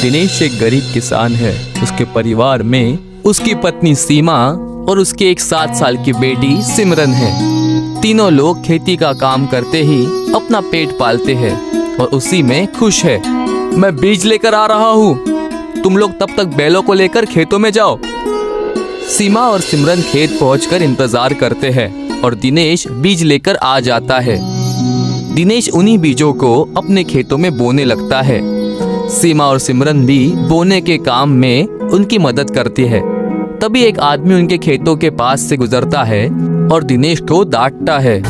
दिनेश एक गरीब किसान है। उसके परिवार में उसकी पत्नी सीमा और उसकी एक 7 साल की बेटी सिमरन है। तीनों लोग खेती का काम करते ही अपना पेट पालते हैं और उसी में खुश है। मैं बीज लेकर आ रहा हूँ, तुम लोग तब तक बैलों को लेकर खेतों में जाओ। सीमा और सिमरन खेत पहुंचकर इंतजार करते हैं और दिनेश बीज लेकर आ जाता है। दिनेश उन्हीं बीजों को अपने खेतों में बोने लगता है। सीमा और सिमरन भी बोने के काम में उनकी मदद करती है। तभी एक आदमी उनके खेतों के पास से गुजरता है और दिनेश को डांटता है,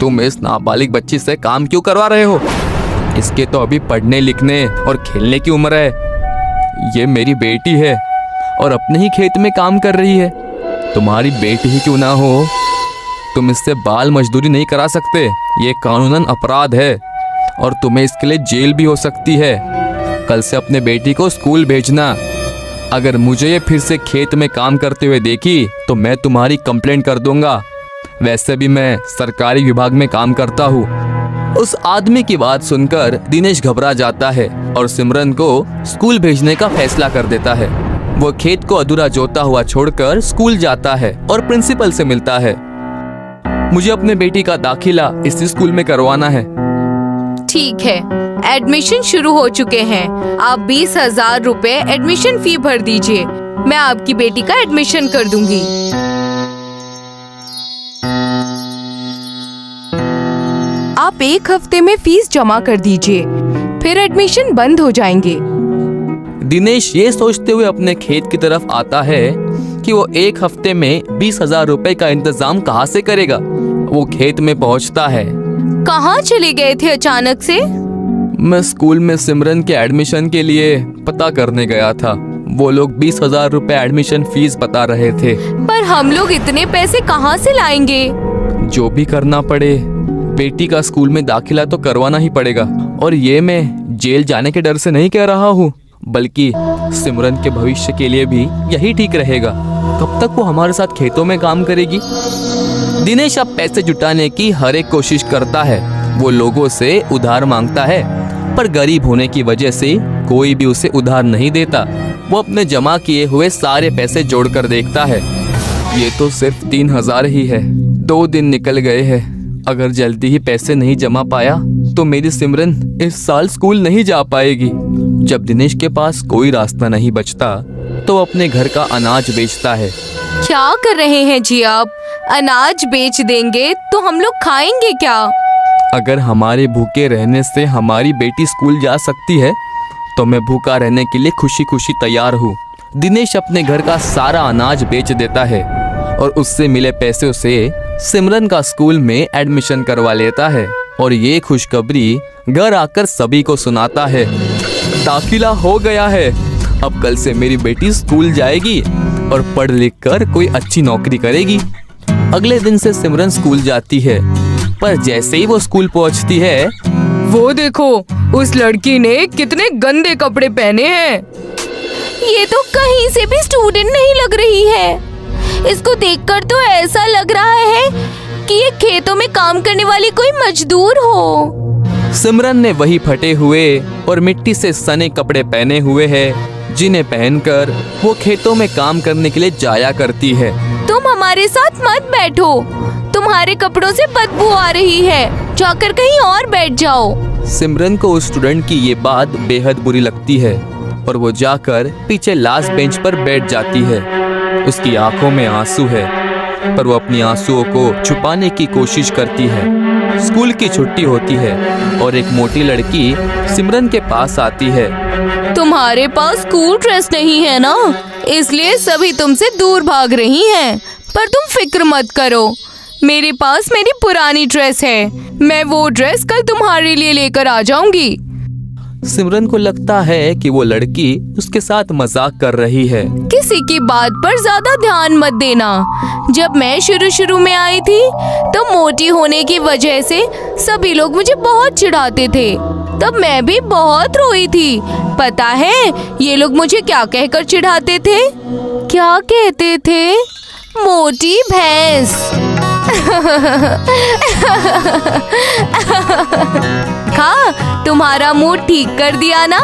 तुम इस नाबालिग बच्ची से काम क्यों करवा रहे हो? इसके तो अभी पढ़ने लिखने और खेलने की उम्र है। ये मेरी बेटी है और अपने ही खेत में काम कर रही है। तुम्हारी बेटी ही क्यों ना हो, तुम इससे बाल मजदूरी नहीं करा सकते। ये कानूनन अपराध है और तुम्हें इसके लिए जेल भी हो सकती है। कल से अपने बेटी को स्कूल भेजना। अगर मुझे ये फिर से खेत में काम करते हुए देखी तो मैं तुम्हारी कंप्लेंट कर दूंगा। वैसे भी मैं सरकारी विभाग में काम करता हूँ। उस आदमी की बात सुनकर दिनेश घबरा जाता है और सिमरन को स्कूल भेजने का फैसला कर देता है। वो खेत को अधूरा जोता हुआ छोड़कर स्कूल जाता है और प्रिंसिपल से मिलता है। मुझे अपने बेटी का दाखिला इसी स्कूल में करवाना है। ठीक है, एडमिशन शुरू हो चुके हैं। आप 20,000 रुपए एडमिशन फी भर दीजिए। मैं आपकी बेटी का एडमिशन कर दूंगी। आप 1 हफ्ते में फीस जमा कर दीजिए, फिर एडमिशन बंद हो जाएंगे। दिनेश ये सोचते हुए अपने खेत की तरफ आता है कि वो 1 हफ्ते में 20,000 रुपए का इंतजाम कहाँ से करेगा। वो खेत में पहुँचता है। कहाँ चले गए थे अचानक से? मैं स्कूल में सिमरन के एडमिशन के लिए पता करने गया था। वो लोग 20,000 रुपए एडमिशन फीस बता रहे थे। पर हम लोग इतने पैसे कहाँ से लाएंगे? जो भी करना पड़े, बेटी का स्कूल में दाखिला तो करवाना ही पड़ेगा। और ये मैं जेल जाने के डर से नहीं कह रहा हूँ, बल्कि सिमरन के भविष्य के लिए भी यही ठीक रहेगा। कब तक वो हमारे साथ खेतों में काम करेगी? दिनेश अब पैसे जुटाने की हर एक कोशिश करता है। वो लोगों से उधार मांगता है, पर गरीब होने की वजह से कोई भी उसे उधार नहीं देता। वो अपने जमा किए हुए सारे पैसे जोड़कर देखता है। ये तो सिर्फ 3,000 ही है। 2 दिन निकल गए हैं। अगर जल्दी ही पैसे नहीं जमा पाया तो मेरी सिमरन इस साल स्कूल नहीं जा पाएगी। जब दिनेश के पास कोई रास्ता नहीं बचता तो अपने घर का अनाज बेचता है। क्या कर रहे हैं जी आप? अनाज बेच देंगे तो हम लोग खाएंगे क्या? अगर हमारे भूखे रहने से हमारी बेटी स्कूल जा सकती है तो मैं भूखा रहने के लिए खुशी खुशी तैयार हूँ। दिनेश अपने घर का सारा अनाज बेच देता है और उससे मिले पैसों से सिमरन का स्कूल में एडमिशन करवा लेता है और ये खुशखबरी घर आकर सभी को सुनाता है। दाखिला हो गया है। अब कल से मेरी बेटी स्कूल जाएगी और पढ़ लिख कर कोई अच्छी नौकरी करेगी। अगले दिन से सिमरन स्कूल जाती है, पर जैसे ही वो स्कूल पहुंचती है, वो देखो, उस लड़की ने कितने गंदे कपड़े पहने हैं। ये तो कहीं से भी स्टूडेंट नहीं लग रही है। इसको देखकर तो ऐसा लग रहा है कि ये खेतों में काम करने वाली कोई मजदूर हो। सिमरन ने वही फटे हुए और मिट्टी से सने कपड़े पहने हुए हैं, जिन्हें पहनकर वो खेतों में काम करने के लिए जाया करती है। तुम हमारे साथ मत बैठो, तुम्हारे कपड़ों से बदबू आ रही है। जाकर कहीं और बैठ जाओ। सिमरन को उस स्टूडेंट की ये बात बेहद बुरी लगती है और वो जाकर पीछे लास्ट बेंच पर बैठ जाती है। उसकी आंखों में आंसू है, पर वो अपनी आंसुओं को छुपाने की कोशिश करती है। स्कूल की छुट्टी होती है और एक मोटी लड़की सिमरन के पास आती है। तुम्हारे पास स्कूल ड्रेस नहीं है ना, इसलिए सभी तुमसे दूर भाग रही हैं। पर तुम फिक्र मत करो, मेरे पास मेरी पुरानी ड्रेस है। मैं वो ड्रेस कल तुम्हारे लिए लेकर आ जाऊंगी। सिमरन को लगता है कि वो लड़की उसके साथ मजाक कर रही है। किसी की बात पर ज्यादा ध्यान मत देना। जब मैं शुरू में आई थी तो मोटी होने की वजह से सभी लोग मुझे बहुत चिढ़ाते थे। तब मैं भी बहुत रोई थी। पता है ये लोग मुझे क्या कहकर चिढ़ाते थे? क्या कहते थे? मोटी भैंस। हाँ, तुम्हारा मूड ठीक कर दिया ना?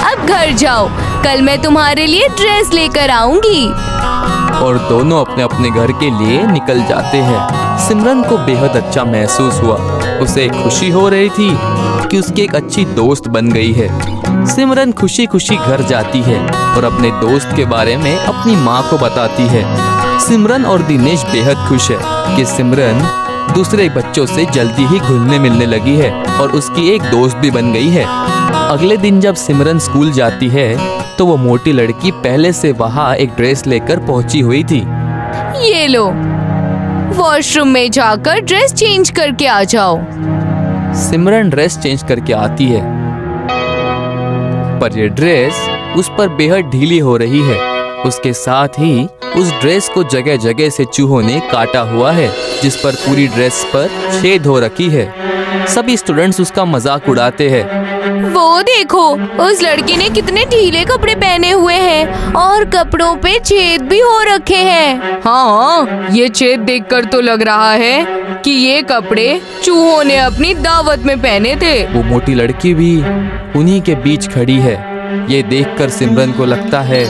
अब घर जाओ, कल मैं तुम्हारे लिए ड्रेस लेकर आऊंगी। और दोनों अपने अपने घर के लिए निकल जाते हैं। सिमरन को बेहद अच्छा महसूस हुआ। उसे खुशी हो रही थी कि उसकी एक अच्छी दोस्त बन गई है। सिमरन खुशी खुशी घर जाती है और अपने दोस्त के बारे में अपनी माँ को बताती है। सिमरन और दिनेश बेहद खुश है कि सिमरन दूसरे बच्चों से जल्दी ही घुलने मिलने लगी है और उसकी एक दोस्त भी बन गई है। अगले दिन जब सिमरन स्कूल जाती है तो वो मोटी लड़की पहले से वहाँ एक ड्रेस लेकर पहुंची हुई थी। ये लो, वॉशरूम में जाकर ड्रेस चेंज करके आ जाओ। सिमरन ड्रेस चेंज करके आती है, पर ये ड्रेस उस पर बेहद ढीली हो रही है। उसके साथ ही उस ड्रेस को जगह जगह से चूहों ने काटा हुआ है, जिस पर पूरी ड्रेस पर छेद हो रखी है। सभी स्टूडेंट्स उसका मजाक उड़ाते हैं। वो देखो, उस लड़की ने कितने ढीले कपड़े पहने हुए हैं और कपड़ों पे छेद भी हो रखे हैं। हाँ, ये छेद देखकर तो लग रहा है कि ये कपड़े चूहों ने अपनी दावत में पहने थे। वो मोटी लड़की भी उन्हीं के बीच खड़ी है। ये देखकर सिमरन को लगता है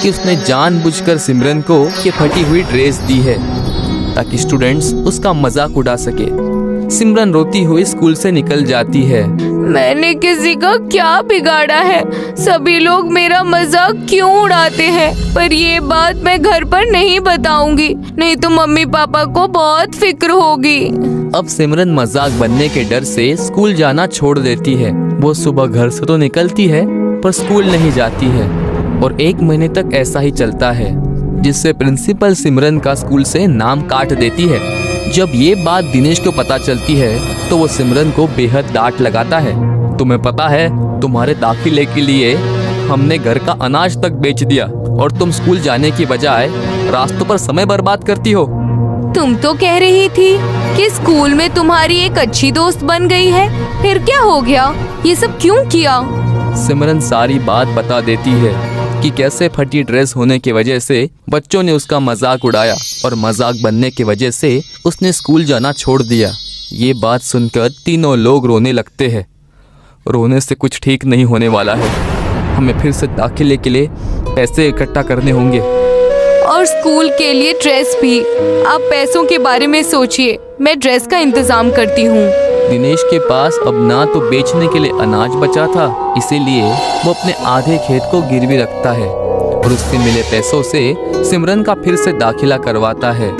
कि उसने जानबूझकर सिमरन को ये फटी हुई ड्रेस दी है ताकि स्टूडेंट्स उसका मजाक उड़ा सके। सिमरन रोती हुई स्कूल से निकल जाती है। मैंने किसी का क्या बिगाड़ा है? सभी लोग मेरा मजाक क्यों उड़ाते हैं? पर ये बात मैं घर पर नहीं बताऊंगी, नहीं तो मम्मी पापा को बहुत फिक्र होगी। अब सिमरन मजाक बनने के डर से स्कूल जाना छोड़ देती है। वो सुबह घर से तो निकलती है पर स्कूल नहीं जाती है और 1 महीने तक ऐसा ही चलता है, जिससे प्रिंसिपल सिमरन का स्कूल से नाम काट देती है। जब ये बात दिनेश को पता चलती है तो वो सिमरन को बेहद डांट लगाता है। तुम्हें पता है, तुम्हारे दाखिले के लिए हमने घर का अनाज तक बेच दिया और तुम स्कूल जाने की बजाय रास्तों पर समय बर्बाद करती हो। तुम तो कह रही थी कि स्कूल में तुम्हारी एक अच्छी दोस्त बन गई है, फिर क्या हो गया? ये सब क्यों किया? सिमरन सारी बात बता देती है कि कैसे फटी ड्रेस होने की वजह से बच्चों ने उसका मजाक उड़ाया और मजाक बनने की वजह से उसने स्कूल जाना छोड़ दिया। ये बात सुनकर तीनों लोग रोने लगते हैं। रोने से कुछ ठीक नहीं होने वाला है। हमें फिर से दाखिले के लिए पैसे इकट्ठा करने होंगे और स्कूल के लिए ड्रेस भी। आप पैसों के बारे में सोचिए, मैं ड्रेस का इंतजाम करती हूँ। दिनेश के पास अब ना तो बेचने के लिए अनाज बचा था, इसीलिए वो अपने आधे खेत को गिरवी रखता है और उससे मिले पैसों से सिमरन का फिर से दाखिला करवाता है।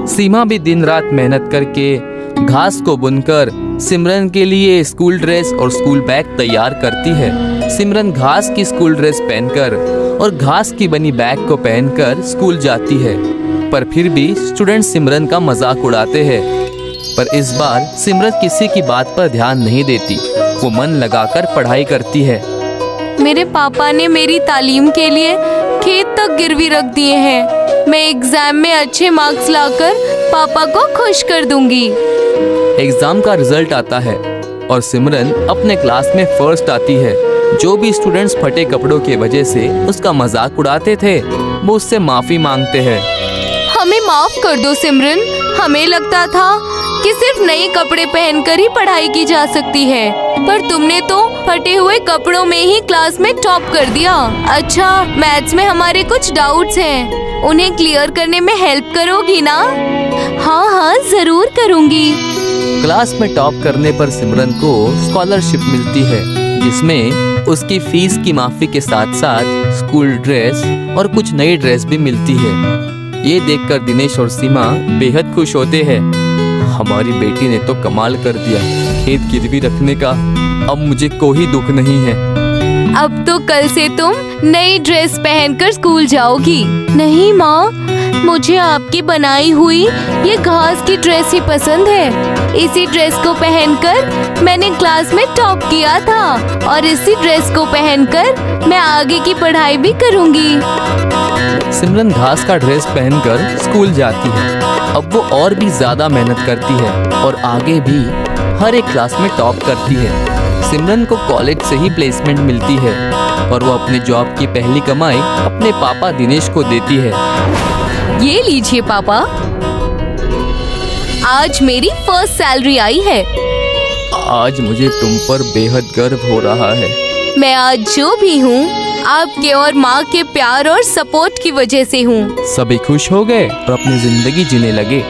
सीमा भी दिन रात मेहनत करके घास को बुनकर सिमरन के लिए स्कूल ड्रेस और स्कूल बैग तैयार करती है। सिमरन घास की स्कूल ड्रेस पहनकर और घास की बनी बैग को पहनकर स्कूल जाती है, पर फिर भी स्टूडेंट सिमरन का मजाक उड़ाते हैं। पर इस बार सिमरन किसी की बात पर ध्यान नहीं देती। वो मन लगाकर पढ़ाई करती है। मेरे पापा ने मेरी तालीम के लिए खेत तक गिरवी रख दिए हैं। मैं एग्जाम में अच्छे मार्क्स लाकर पापा को खुश कर दूंगी। एग्जाम का रिजल्ट आता है और सिमरन अपने क्लास में फर्स्ट आती है। जो भी स्टूडेंट्स फटे कपड़ों की वजह से उसका मजाक उड़ाते थे, वो उससे माफी मांगते हैं। हमें माफ कर दो सिमरन, हमें लगता था कि सिर्फ नए कपड़े पहनकर ही पढ़ाई की जा सकती है, पर तुमने तो फटे हुए कपड़ों में ही क्लास में टॉप कर दिया। अच्छा, मैथ्स में हमारे कुछ डाउट्स हैं, उन्हें क्लियर करने में हेल्प करोगी ना? हाँ हाँ, जरूर करूँगी। क्लास में टॉप करने पर सिमरन को स्कॉलरशिप मिलती है, जिसमें उसकी फीस की माफी के साथ साथ स्कूल ड्रेस और कुछ नई ड्रेस भी मिलती है। ये देखकर दिनेश और सीमा बेहद खुश होते हैं। हमारी बेटी ने तो कमाल कर दिया, खेत गिरवी रखने का अब मुझे कोई दुख नहीं है। अब तो कल से तुम नई ड्रेस पहनकर स्कूल जाओगी। नहीं माँ, मुझे आपकी बनाई हुई ये घास की ड्रेस ही पसंद है। इसी ड्रेस को पहनकर मैंने क्लास में टॉप किया था और इसी ड्रेस को पहनकर मैं आगे की पढ़ाई भी करूँगी। सिमरन घास का ड्रेस पहनकर स्कूल जाती है। अब वो और भी ज्यादा मेहनत करती है और आगे भी हर एक क्लास में टॉप करती है। सिमरन को कॉलेज से ही प्लेसमेंट मिलती है और वो अपने जॉब की पहली कमाई अपने पापा दिनेश को देती है। ये लीजिए पापा, आज मेरी फर्स्ट सैलरी आई है। आज मुझे तुम पर बेहद गर्व हो रहा है। मैं आज जो भी हूँ आपके और माँ के प्यार और सपोर्ट की वजह से हूँ। सभी खुश हो गए और अपनी जिंदगी जीने लगे।